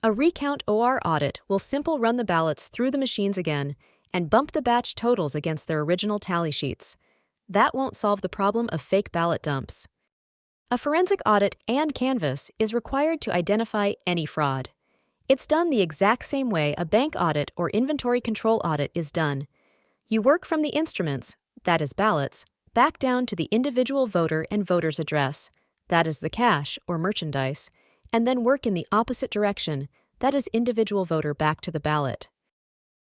A recount OR audit will simply run the ballots through the machines again and bump the batch totals against their original tally sheets. That won't solve the problem of fake ballot dumps. A forensic audit and canvass is required to identify any fraud. It's done the exact same way a bank audit or inventory control audit is done. You work from the instruments, that is ballots, back down to the individual voter and voter's address, that is the cash or merchandise, and then work in the opposite direction, that is individual voter back to the ballot.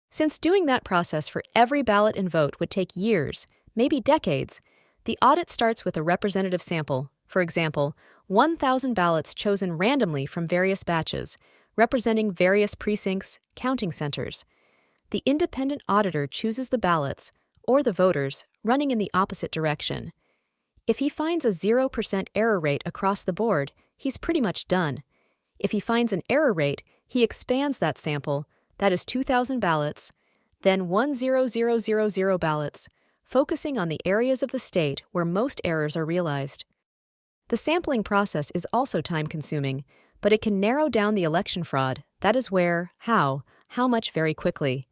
Since doing that process for every ballot and vote would take years, maybe decades, the audit starts with a representative sample, for example, 1,000 ballots chosen randomly from various batches, representing various precincts, counting centers. The independent auditor chooses the ballots, or the voters, running in the opposite direction. If he finds a 0% error rate across the board, he's pretty much done. If he finds an error rate, he expands that sample, that is 2,000 ballots, then 1,0,000 ballots, focusing on the areas of the state where most errors are realized. The sampling process is also time-consuming, but it can narrow down the election fraud, that is where, how much very quickly.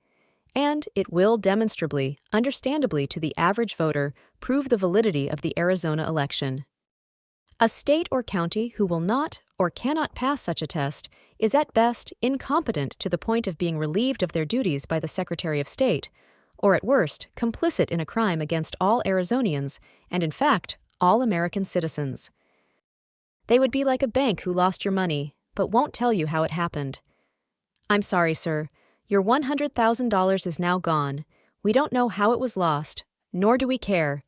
And it will demonstrably, understandably to the average voter, prove the validity of the Arizona election. A state or county who will not or cannot pass such a test is at best incompetent to the point of being relieved of their duties by the Secretary of State, or at worst, complicit in a crime against all Arizonians and, in fact, all American citizens. They would be like a bank who lost your money, but won't tell you how it happened. "I'm sorry, sir. Your $100,000 is now gone. We don't know how it was lost, nor do we care.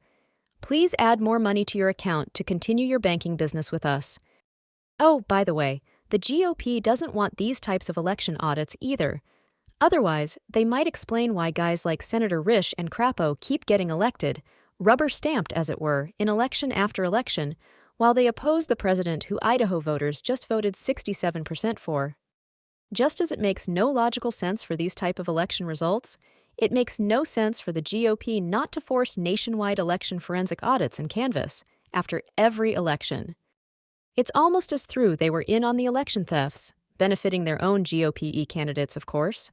Please add more money to your account to continue your banking business with us." Oh, by the way, the GOP doesn't want these types of election audits either. Otherwise, they might explain why guys like Senator Risch and Crapo keep getting elected, rubber-stamped as it were, in election after election, while they oppose the president who Idaho voters just voted 67% for. Just as it makes no logical sense for these type of election results, it makes no sense for the GOP not to force nationwide election forensic audits and canvass after every election. It's almost as though they were in on the election thefts, benefiting their own GOP candidates, of course.